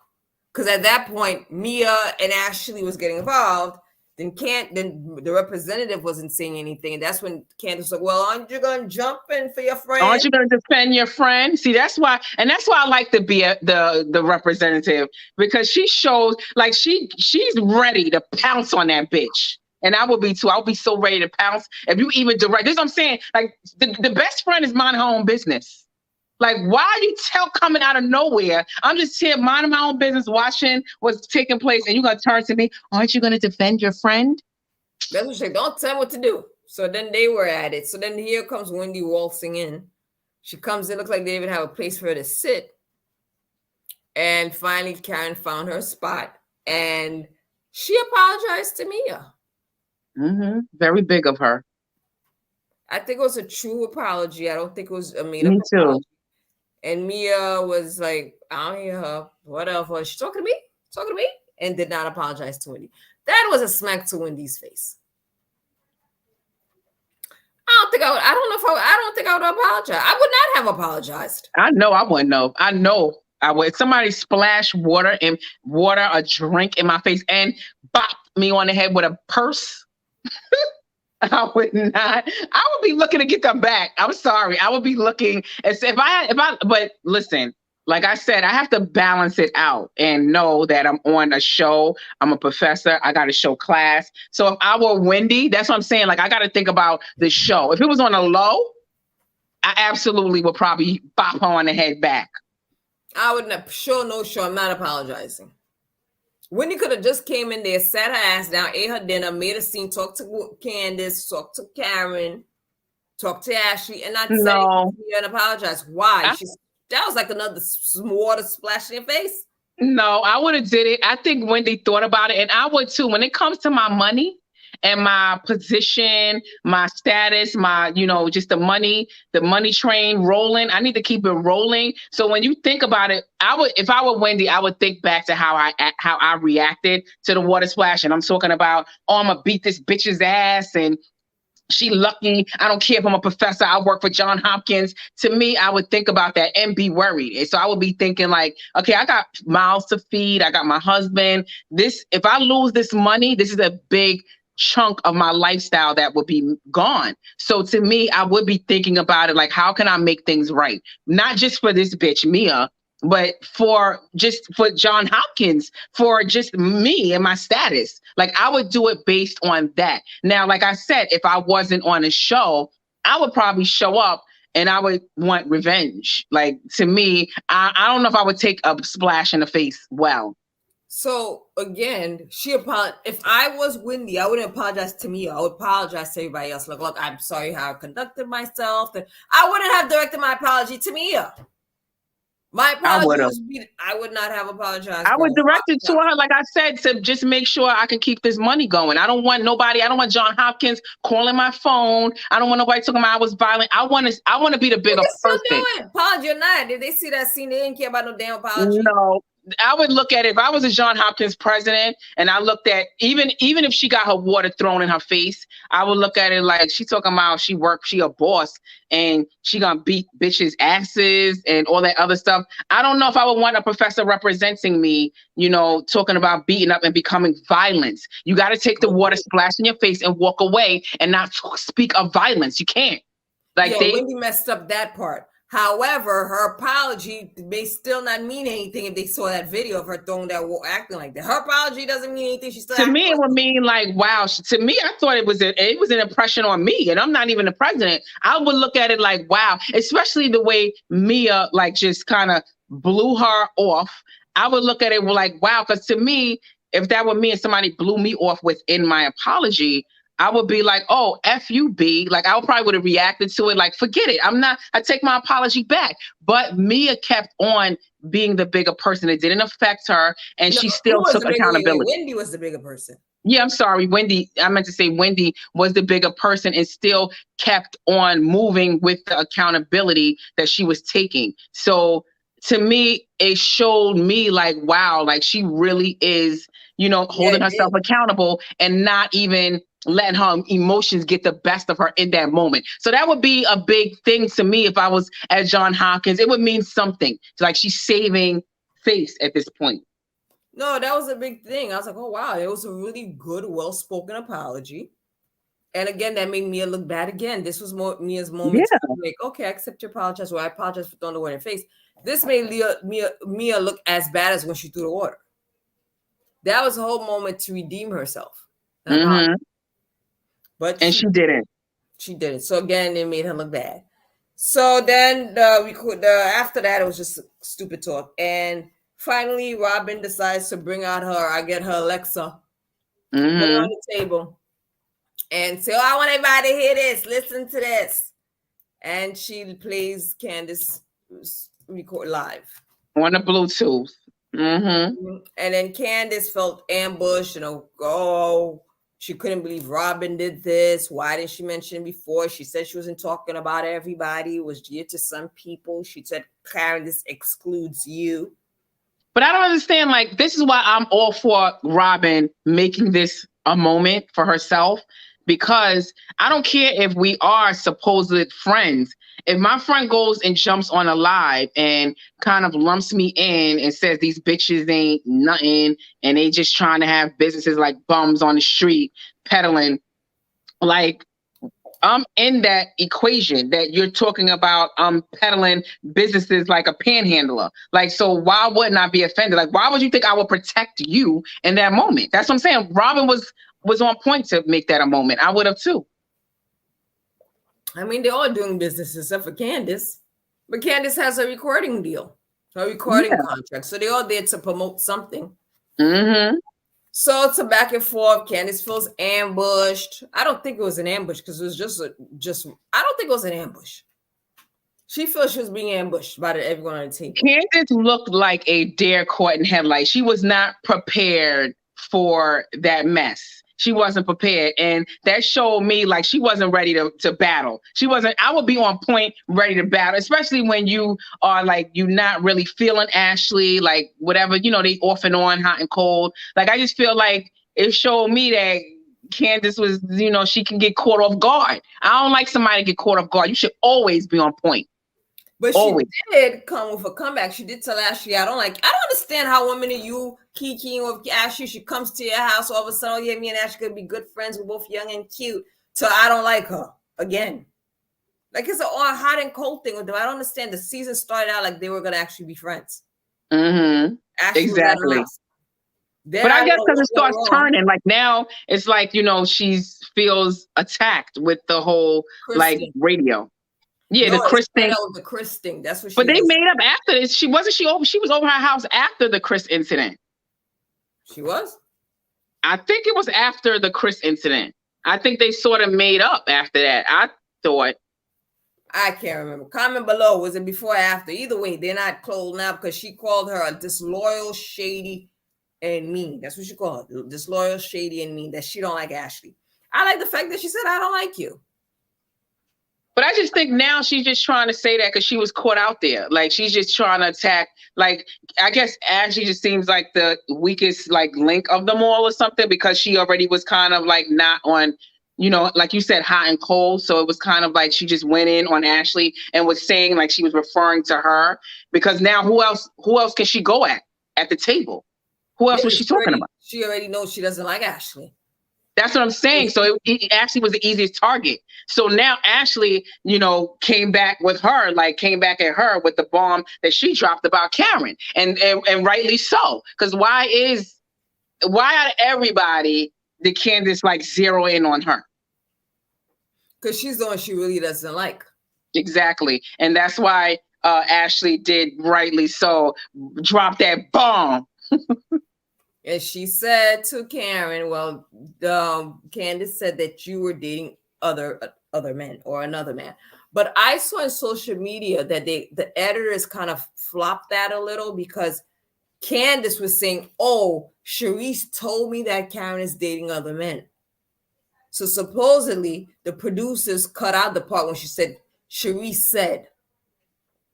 Because at that point, Mia and Ashley was getting involved. Then the representative wasn't saying anything. And that's when Candice was like, well, aren't you going to jump in for your friend? Aren't you going to defend your friend? See, that's why I like to be the representative, because she shows like she's ready to pounce on that bitch. And I would be too. I would be so ready to pounce. If you even direct, this is what I'm saying. Like the best friend is minding her own business. Like, why are you coming out of nowhere? I'm just here minding my own business, watching what's taking place, and you're gonna turn to me. Aren't you gonna defend your friend? That's what she said. Don't tell me what to do. So then they were at it. So then here comes Wendy waltzing in. She comes in, looks like they even have a place for her to sit. And finally, Karen found her spot, and she apologized to Mia. Mm-hmm. Very big of her. I think it was a true apology. I don't think it was a made-up apology. And Mia was like, I don't hear her, whatever. She's talking to me, and did not apologize to Wendy. That was a smack to Wendy's face. I don't think I would apologize. I would not have apologized. I know I wouldn't know. I know I would. Somebody splash a drink in my face and bop me on the head with a purse. I would not. I would be looking to get them back. I'm sorry. I would be looking as but listen, like I said, I have to balance it out and know that I'm on a show. I'm a professor. I got to show class. So if I were Wendy, that's what I'm saying. Like, I got to think about the show. If it was on a low, I absolutely would probably bop her on the head back. I would not. No show. I'm not apologizing. Wendy could have just came in there, sat her ass down, ate her dinner, made a scene, talked to Candice, talked to Karen, talked to Ashley, and not say and apologize. Why? That was like another water splash in your face. No, I would have did it. I think Wendy thought about it, and I would too. When it comes to my money and my position, my status, my, just the money train rolling. I need to keep it rolling. So when you think about it, if I were Wendy, I would think back to how I reacted to the water splash. And I'm talking about, I'm gonna beat this bitch's ass, and she lucky. I don't care if I'm a professor. I work for John Hopkins. To me, I would think about that and be worried. And so I would be thinking like, okay, I got mouths to feed. I got my husband. If I lose this money, this is a big chunk of my lifestyle that would be gone. So to me, I would be thinking about it like, how can I make things right? Not just for this bitch, Mia, but for John Hopkins, for just me and my status. Like, I would do it based on that. Now, like I said, if I wasn't on a show, I would probably show up and I would want revenge. Like, to me, I don't know if I would take a splash in the face well. So again, she apologized. If I was Wendy, I wouldn't apologize to me. I would apologize to everybody else. Like, look, I'm sorry how I conducted myself. I wouldn't have directed my apology to Mia. My apology I would not have apologized. I would direct it to her, like I said, to just make sure I can keep this money going. I don't want John Hopkins calling my phone. I don't want nobody talking about I was violent. I want to be the bigger person. Apology or not? Did they see that scene? They didn't care about no damn apology. No. I would look at it if I was a John Hopkins president and I looked at even if she got her water thrown in her face, I would look at it like she talking about she a boss and she gonna beat bitches asses and all that other stuff. I don't know if I would want a professor representing me, talking about beating up and becoming violent. You got to take the water splash in your face and walk away and not speak of violence. You can't. Wendy messed up that part. However, her apology may still not mean anything if they saw that video of her throwing that acting like that. Her apology doesn't mean anything. She still to me it would mean like, wow. To me, I thought it was an impression on me, and I'm not even the president. I would look at it like, wow, especially the way Mia like just kind of blew her off. I would look at it like, wow, because to me, if that were me and somebody blew me off within my apology, I would be like, oh, F you, B. Like, I probably would have reacted to it like, forget it. I take my apology back. But Mia kept on being the bigger person. It didn't affect her, and No, she who still was took the bigger? Wait, accountability. Wendy was the bigger person. Yeah, I'm sorry, Wendy. I meant to say Wendy was the bigger person and still kept on moving with the accountability that she was taking. So to me, it showed me like, wow, like she really is, holding herself accountable and not even letting her emotions get the best of her in that moment. So that would be a big thing to me if I was at John Hopkins. It would mean something. Like she's saving face at this point. No, that was a big thing. I was like, oh, wow, it was a really good, well-spoken apology. And again, that made Mia look bad again. This was more Mia's moment to be like, okay, I accept your apologize, or I apologize for throwing the water in her face. This made Mia look as bad as when she threw the water. That was a whole moment to redeem herself. Mm-hmm. But she didn't. She didn't. So again, it made her look bad. So then after that, it was just stupid talk. And finally, Robyn decides to bring out her Alexa, put it on the table, and say, oh, I want everybody to hear this. Listen to this. And she plays Candice record live. On the Bluetooth. Mm-hmm. And then Candice felt ambushed, she couldn't believe Robyn did this. Why didn't she mention it before? She said she wasn't talking about everybody. It was geared to some people. She said, Candice excludes you. But I don't understand. Like, this is why I'm all for Robyn making this a moment for herself, because I don't care if we are supposed friends. If my friend goes and jumps on a live and kind of lumps me in and says these bitches ain't nothing and they just trying to have businesses like bums on the street peddling, like, I'm in that equation that you're talking about. Peddling businesses like a panhandler. Like, so why wouldn't I be offended? Like, why would you think I would protect you in that moment? That's what I'm saying. Robyn was on point to make that a moment. I would have too. I mean, they're all doing business except for Candice. But Candice has a recording deal, a recording contract. So they're all there to promote something. Mm-hmm. So it's a back and forth. Candice feels ambushed. I don't think it was an ambush because it was just I don't think it was an ambush. She feels she was being ambushed by everyone on the team. Candice looked like a deer caught in headlights. She was not prepared for that mess. She wasn't prepared. And that showed me like she wasn't ready to battle. I would be on point, ready to battle, especially when you are like, you're not really feeling Ashley, like whatever, they off and on, hot and cold. Like, I just feel like it showed me that Candice was, she can get caught off guard. I don't like somebody to get caught off guard. You should always be on point. But always. She did come with a comeback. She did tell Ashley, I don't understand how one minute you kikiing with Ashley, she comes to your house, all of a sudden, oh yeah, me and Ashley could be good friends. We're both young and cute. So I don't like her again. Like, it's a hot and cold thing with them. I don't understand. The season started out like they were gonna actually be friends. Mm-hmm. Exactly. But I guess because it starts turning, like now it's like, she feels attacked with the whole like radio. Yeah, no, the Chris thing. The Chris thing. That's what she. But they made up after this. She was over her house after the Chris incident. She was? I think it was after the Chris incident. I think they sort of made up after that. I thought. I can't remember. Comment below. Was it before or after? Either way, they're not close now because she called her a disloyal, shady, and mean. That's what she called her. Disloyal, shady, and mean. That she don't like Ashley. I like the fact that she said, I don't like you. But I just think now she's just trying to say that because she was caught out there. Like, she's just trying to attack. Like, I guess Ashley just seems like the weakest, like, link of them all or something, because she already was kind of like not on, like you said, hot and cold. So it was kind of like she just went in on Ashley and was saying like she was referring to her, because now who else can she go at the table? Who else was she talking about? She already knows she doesn't like Ashley. That's what I'm saying. So it Ashley was the easiest target. So now Ashley, came back at her with the bomb that she dropped about Karen, and rightly so. Because why out of everybody did Candice like zero in on her? Because she's the one she really doesn't like. Exactly, and that's why Ashley did rightly so drop that bomb. And she said to Karen, well, Candice said that you were dating other men or another man. But I saw on social media that the editors kind of flopped that a little because Candice was saying, oh, Charisse told me that Karen is dating other men. So supposedly the producers cut out the part when she said, Charisse said.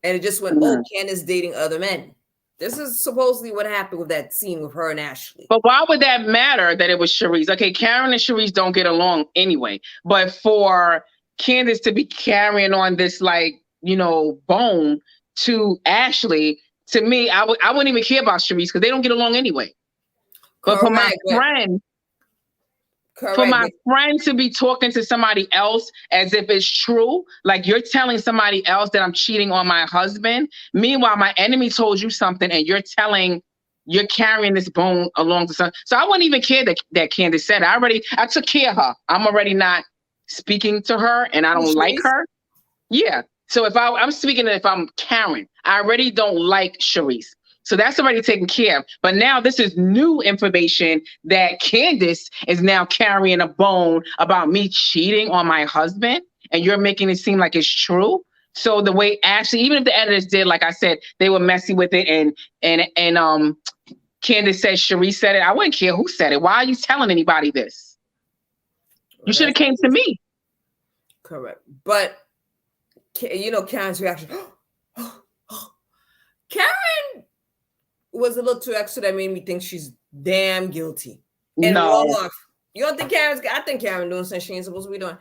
And it just went, oh, Candice dating other men. This is supposedly what happened with that scene with her and Ashley. But why would that matter that it was Charisse? Okay, Karen and Charisse don't get along anyway. But for Candice to be carrying on this, like, you know, bone to Ashley, to me, I wouldn't even care about Charisse because they don't get along anyway. But for my friend to be talking to somebody else as if it's true, like you're telling somebody else that I'm cheating on my husband. Meanwhile, my enemy told you something and you're carrying this bone along to some. So I wouldn't even care that Candice said it. I took care of her. I'm already not speaking to her and I don't like her. Yeah. So I'm speaking if I'm Karen, I already don't like Charisse. So that's already taken care of. But now this is new information that Candice is now carrying a bone about me cheating on my husband. And you're making it seem like it's true. So the way Ashley, even if the editors did, like I said, they were messy with it. And Candice said, Charisse said it. I wouldn't care who said it. Why are you telling anybody this? You should have came to me. Correct. But, you know, Karen's reaction. Karen was a little too extra that made me think she's damn guilty. And no. You don't think I think Karen doing something she ain't supposed to be doing.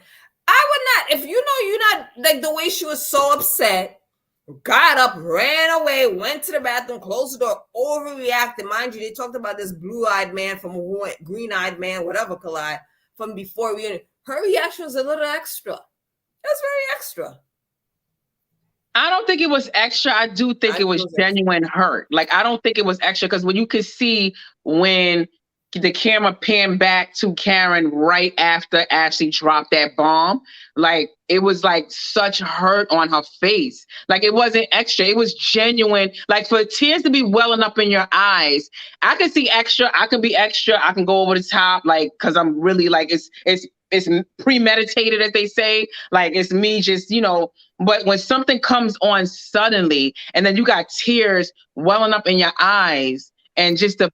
I would not, if you know you're not, like the way she was so upset, got up, ran away, went to the bathroom, closed the door, overreacted. Mind you, they talked about this blue-eyed man from green-eyed man, whatever collide, from before her reaction was a little extra. That's very extra. I don't think it was extra. I do think it was genuine hurt. Like, I don't think it was extra because when you could see when the camera panned back to Karen right after Ashley dropped that bomb, like it was like such hurt on her face. Like it wasn't extra. It was genuine. Like for tears to be welling up in your eyes, I can see extra. I can be extra. I can go over the top, like, cause I'm really like, it's premeditated, as they say. Like it's me just, you know, but when something comes on suddenly and then you got tears welling up in your eyes and just her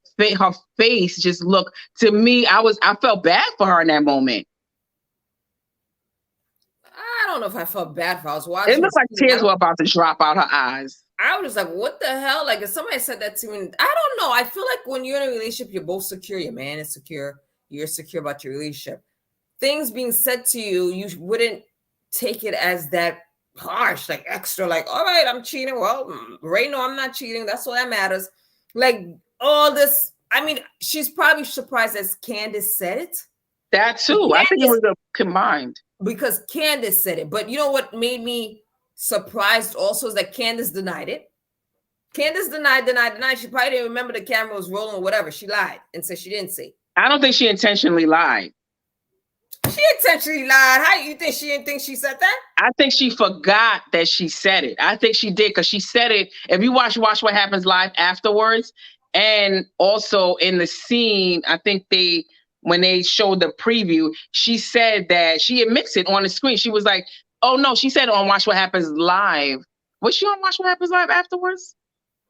face just look, to me, I felt bad for her in that moment. I don't know if I felt bad for her. I was watching. It looked like tears were about to drop out her eyes. I was like, what the hell? Like if somebody said that to me, I don't know. I feel like when you're in a relationship, you're both secure. Your man is secure. You're secure about your relationship. Things being said to you, you wouldn't take it as that harsh, like extra, like, all right, I'm cheating. Well, Ray, no, I'm not cheating. That's all that matters. Like all this, I mean, she's probably surprised as Candice said it. That too. I think it was combined. Because Candice said it. But you know what made me surprised also is that Candice denied it. Candice denied. She probably didn't remember the camera was rolling or whatever. She lied and said she didn't say. I don't think she intentionally lied. She intentionally lied. How you think she didn't think she said that? I think she forgot that she said it. I think she did because she said it. If you watch What Happens Live afterwards, and also in the scene, I think when they showed the preview, she said that she admits it on the screen. She was like, oh no, she said on Watch What Happens Live. Was she on Watch What Happens Live afterwards?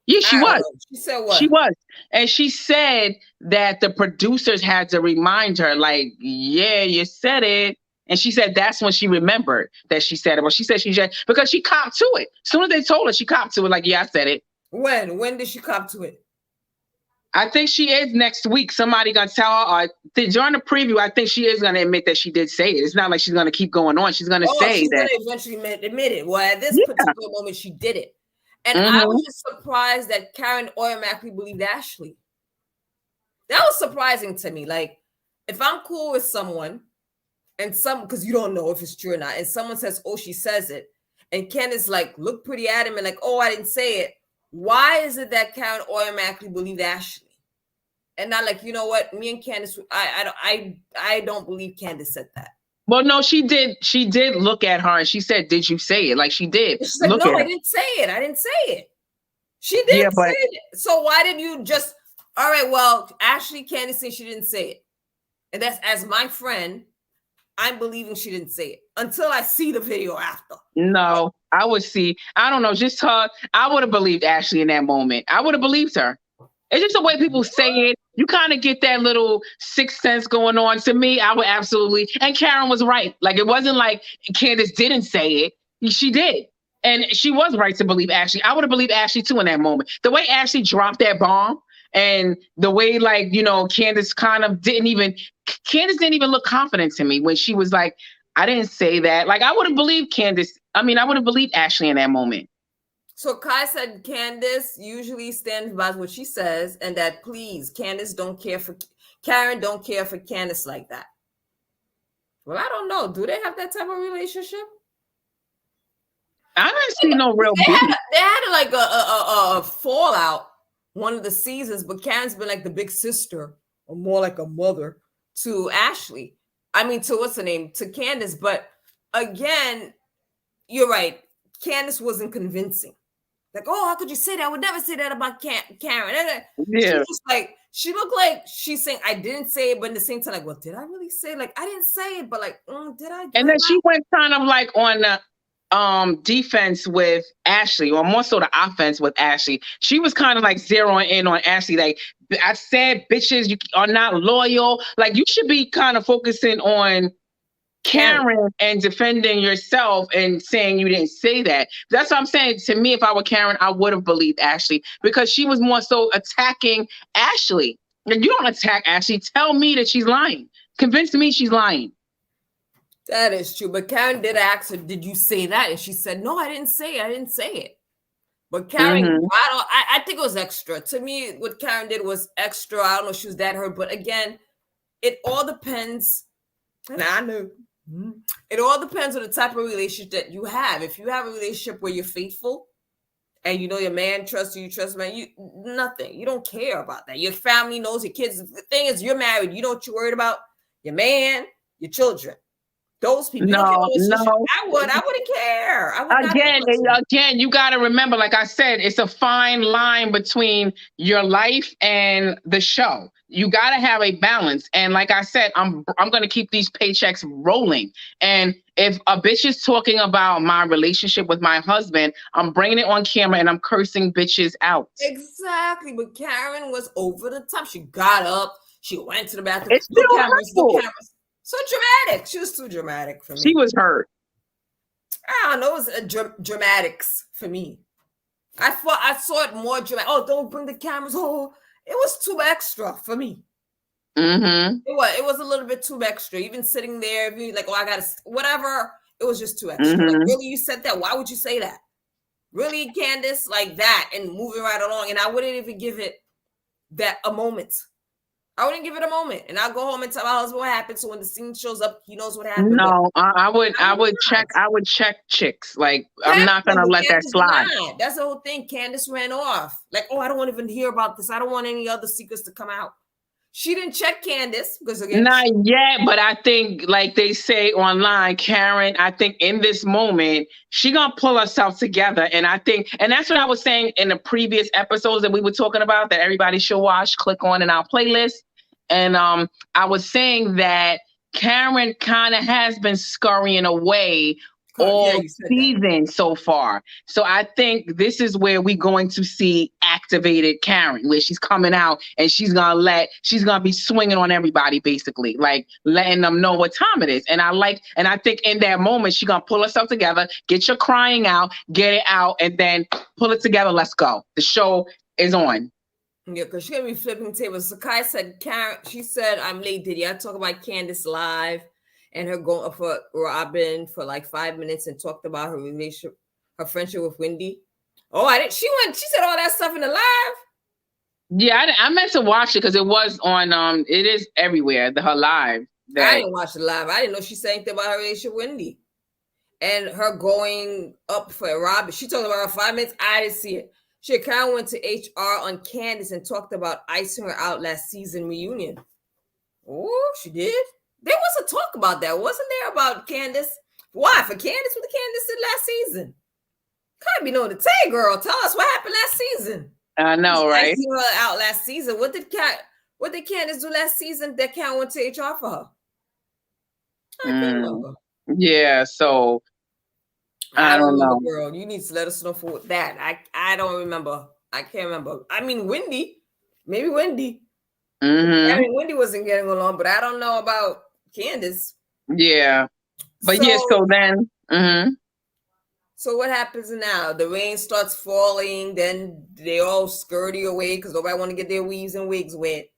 Yeah, she was. She said what? She was. And she said that the producers had to remind her, like, yeah, you said it. And she said that's when she remembered that she said it. Well, she said because she copped to it. As soon as they told her, she copped to it, like, yeah, I said it. When? When did she cop to it? I think she is next week. Somebody gonna tell her, during the preview, I think she is gonna admit that she did say it. It's not like she's gonna keep going on. She's gonna say she's that. Gonna eventually admit it. Well, at this particular moment, she did it. And I was just surprised that Karen automatically believed Ashley. That was surprising to me. Like, if I'm cool with someone, and because you don't know if it's true or not, and someone says, oh, she says it, and Candice like look pretty adamant, like, oh, I didn't say it. Why is it that Karen automatically believed Ashley? And not like, you know what, me and Candice, I don't believe Candice said that. Well, no, she did. She did look at her and she said, did you say it? Like she did. She said, no, I didn't say it. She didn't say it. So why did you just All right, well, Ashley, Candice said she didn't say it. And that's, as my friend, I'm believing she didn't say it until I see the video after. No, I would see. I don't know. Just her. I would have believed Ashley in that moment. I would have believed her. It's just the way people say it. You kind of get that little sixth sense going on. To me, I would absolutely. And Karen was right. Like, it wasn't like Candice didn't say it. She did. And she was right to believe Ashley. I would have believed Ashley too in that moment. The way Ashley dropped that bomb and the way, like, you know, Candice didn't even look confident to me when she was like, I didn't say that. Like, I would have believed Candice. I mean, I would have believed Ashley in that moment. So Kai said Candice usually stands by what she says, and that please, Karen don't care for Candice like that. Well, I don't know. Do they have that type of relationship? I didn't see no real. They had like a fallout one of the seasons, but Karen's been like the big sister, or more like a mother to Ashley. I mean, to what's her name? To Candice. But again, you're right. Candice wasn't convincing. Like, oh, how could you say that? I would never say that about Karen. Yeah. She looked like she's saying, I didn't say it, but at the same time, like, well, did I really say it? Like, I didn't say it, but like, did I? And then she went kind of like on the defense with Ashley, or more so the offense with Ashley. She was kind of like zeroing in on Ashley. Like, I said, bitches, you are not loyal. Like, you should be kind of focusing on Karen and defending yourself and saying you didn't say that. That's what I'm saying. To me, if I were Karen, I would have believed Ashley, because she was more so attacking Ashley. And you don't attack Ashley. Tell me that she's lying. Convince me she's lying. That is true. But Karen did ask her, did you say that? And she said, no, I didn't say it. I didn't say it. But Karen, I think it was extra. To me, what Karen did was extra. I don't know if she was that hurt. But again, it all depends. And I know. It all depends on the type of relationship that you have. If you have a relationship where you're faithful and you know your man trusts you, nothing. You don't care about that. Your family knows, your kids. The thing is, you're married. You know what you're worried about? Your man, your children. Those people. No. I wouldn't care. Again, you got to remember, like I said, it's a fine line between your life and the show. You got to have a balance. And like I said, I'm going to keep these paychecks rolling. And if a bitch is talking about my relationship with my husband, I'm bringing it on camera and I'm cursing bitches out. Exactly. But Karen was over the top. She got up. She went to the bathroom. It's still no cameras. So dramatic. She was too dramatic for me. She was hurt. I don't know. It was dramatics for me. I saw it more dramatic. Oh, don't bring the cameras. Oh, it was too extra for me. Mm-hmm. It was a little bit too extra. Even sitting there, being like, oh, I got to, whatever. It was just too extra. Mm-hmm. Like, really, you said that? Why would you say that? Really, Candice? Like that, and moving right along. And I wouldn't even give it a moment. I wouldn't give it a moment, and I'll go home and tell my husband what happened. So when the scene shows up, he knows what happened. No, I would check chicks. Like, I'm not gonna let that slide. That's the whole thing. Candice ran off. Like, oh, I don't want to even hear about this. I don't want any other secrets to come out. She didn't check Candice because again, not yet. But I think, like they say online, Karen, I think in this moment she gonna pull herself together, and I think, and that's what I was saying in the previous episodes that we were talking about that everybody should watch. Click on in our playlist. And I was saying that Karen kind of has been scurrying away all season so far. So I think this is where we're going to see activated Karen, where she's coming out and she's gonna be swinging on everybody, basically, like letting them know what time it is. And I think in that moment she's gonna pull herself together, get your crying out, get it out, and then pull it together. Let's go. The show is on. Yeah, because she's going to be flipping tables. So Kai said, she said, I'm late, Diddy. I talk about Candice live and her going for Robyn for like 5 minutes and talked about her relationship, her friendship with Wendy. Oh, she said all that stuff in the live. Yeah, I meant to watch it because it was on, it is everywhere, her live. I didn't watch the live. I didn't know she said anything about her relationship with Wendy. And her going up for Robyn. She talked about her 5 minutes. I didn't see it. She kind of went to HR on Candice and talked about icing her out last season reunion. Oh, she did? There was a talk about that, wasn't there, about Candice? Why? For Candice? What Candice did last season? Can't be no to tell, girl. Tell us what happened last season. I know, I right? see her out last season. What did Candice do last season that Cat went to HR for her? I can't remember. Yeah, so I don't don't remember, know. girl. You need to let us know for that. I don't remember. I can't remember. I mean, Wendy, maybe Wendy. I mean, Wendy wasn't getting along, but I don't know about Candice. Yeah, but yeah, so then. So what happens now? The rain starts falling. Then they all scurry away because nobody want to get their weaves and wigs wet.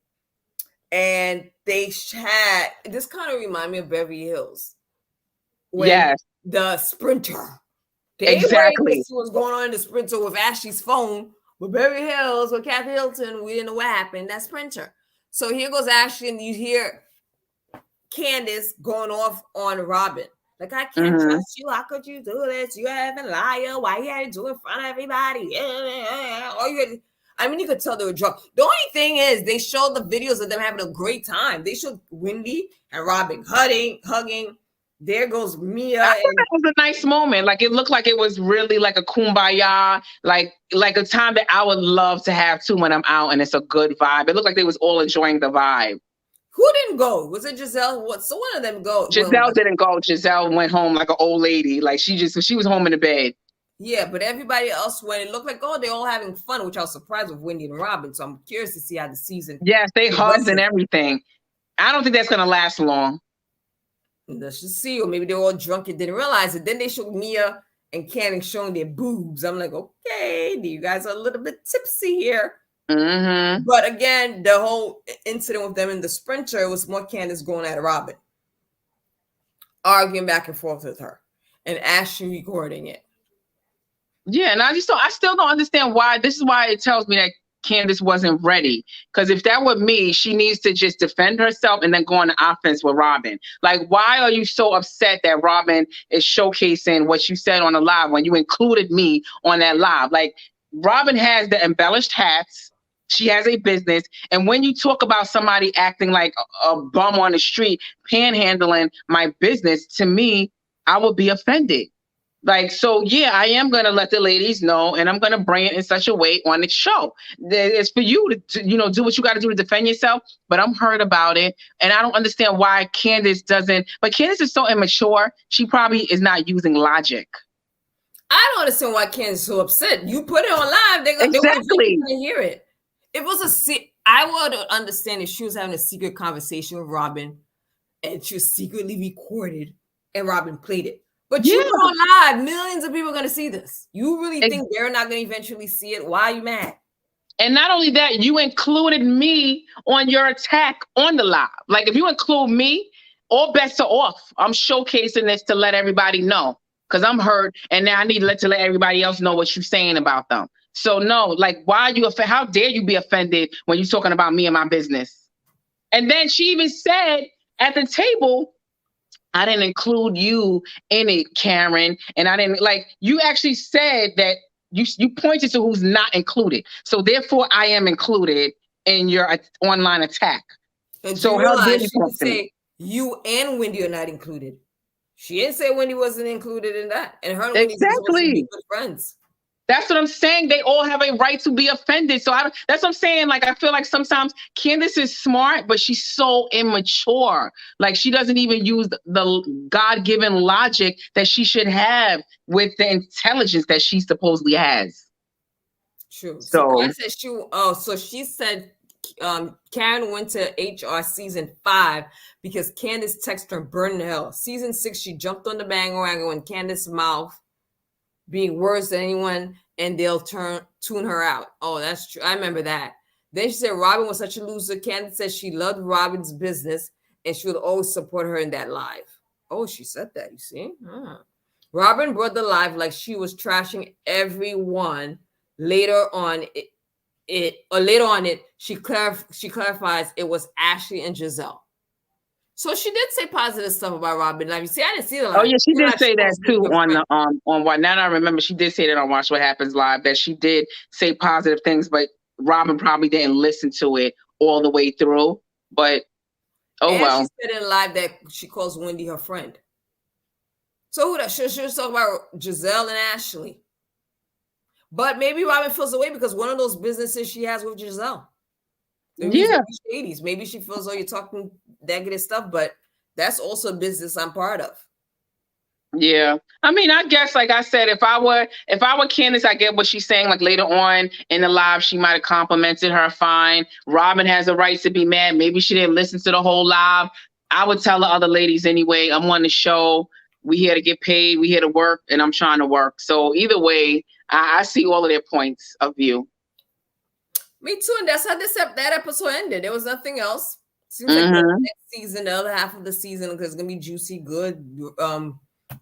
And they had this kind of remind me of Beverly Hills when the sprinter. They waited to see what's going on in the sprinter with Ashley's phone. With Beverly Hills, with Kathy Hilton, we didn't know what happened. That sprinter. So here goes Ashley, and you hear Candice going off on Robyn. Like, I can't trust you. How could you do this? You haven't liar. Why you had to do it in front of everybody? I mean, you could tell they were drunk. The only thing is, they showed the videos of them having a great time. They showed Wendy and Robyn hugging. There goes Mia. I thought that was a nice moment. Like, it looked like it was really like a kumbaya, like a time that I would love to have too when I'm out and it's a good vibe. It looked like they was all enjoying the vibe. Who didn't go? Was it Giselle? What? So one of them go. Giselle didn't go. Giselle went home like an old lady. Like she was home in the bed. Yeah, but everybody else went. It looked like, oh, they're all having fun, which I was surprised with Wendy and Robyn. So I'm curious to see how the season. Yes, they hugged and everything. I don't think that's gonna last long. Let's just see, or maybe they're all drunk and didn't realize it. Then they showed Mia and Candice showing their boobs. I'm like, okay, you guys are a little bit tipsy here. But again, the whole incident with them in the sprinter was more Candice going at Robyn, arguing back and forth with her, and Ashley recording it. Yeah, and I still don't understand why. This is why it tells me that Candice wasn't ready. Because if that were me, she needs to just defend herself and then go on the offense with Robyn. Like, why are you so upset that Robyn is showcasing what you said on the live when you included me on that live? Like, Robyn has the embellished hats. She has a business. And when you talk about somebody acting like a bum on the street, panhandling my business, to me, I would be offended. Like, so yeah, I am going to let the ladies know, and I'm going to bring it in such a way on the show. It's for you to, do what you got to do to defend yourself, but I'm hurt about it. And I don't understand why Candice doesn't, but Candice is so immature. She probably is not using logic. I don't understand why Candice is so upset. You put it on live, they're going to hear it. It was I would understand if she was having a secret conversation with Robyn and she was secretly recorded and Robyn played it. But you put on live, millions of people are going to see this. You really think they're not going to eventually see it? Why are you mad? And not only that, you included me on your attack on the live. Like, if you include me, all bets are off. I'm showcasing this to let everybody know because I'm hurt, and now I need to let everybody else know what you're saying about them. So no, like, why are you offended? How dare you be offended when you're talking about me and my business? And then she even said at the table, I didn't include you in it, Karen. And I didn't, like, you actually said that you pointed to who's not included. So therefore I am included in your online attack. And so how dare you say you and Wendy are not included? She didn't say Wendy wasn't included in that. And her and Wendy are supposed to be good friends. That's what I'm saying. They all have a right to be offended. So that's what I'm saying. Like, I feel like sometimes Candice is smart, but she's so immature. Like, she doesn't even use the God-given logic that she should have with the intelligence that she supposedly has. True. So I said so she said Karen went to HR season 5 because Candice texted her burn in hell. Season 6, she jumped on the bandwagon when Candice's mouth being worse than anyone, and they'll tune her out. Oh, that's true. I remember that. Then she said Robyn was such a loser. Candice said she loved Robyn's business and she would always support her in that live. Oh, she said that, you see? Robyn brought the live like she was trashing everyone. Later on she clarifies it was Ashley and Giselle. So she did say positive stuff about Robyn. Like, you see, I didn't see the live. Oh yeah, she did say that too on what. Now I remember she did say that on Watch What Happens Live, that she did say positive things, but Robyn probably didn't listen to it all the way through. But well. She said in live that she calls Wendy her friend. So who that? She was talking about Giselle and Ashley. But maybe Robyn feels away because one of those businesses she has with Giselle. Maybe Yeah. shadies. Maybe she feels, oh, you're talking negative stuff, but that's also a business I'm part of. Yeah. I mean, I guess, like I said, if I were Candice, I get what she's saying. Like later on in the live, she might have complimented her fine. Robyn has a right to be mad. Maybe she didn't listen to the whole live. I would tell the other ladies anyway, I'm on the show. We here to get paid. We here to work, and I'm trying to work. So either way, I see all of their points of view. Me too. And that's how that episode ended. There was nothing else. Seems like the next season, the other half of the season, because it's gonna be juicy, good.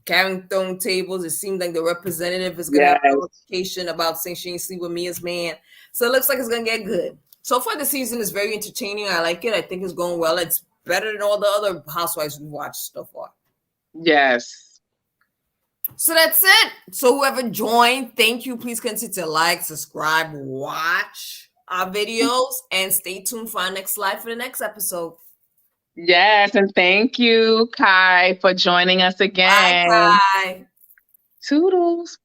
Karen throwing tables. It seemed like the representative is gonna have a notification about saying she ain't sleep with me as man. So it looks like it's gonna get good. So far, the season is very entertaining. I like it. I think it's going well. It's better than all the other Housewives we've watched so far. Yes. So that's it. So whoever joined, thank you. Please consider to like, subscribe, watch our videos, and stay tuned for our next live for the next episode. Yes, and thank you, Kai, for joining us again. Bye, Kai. Toodles.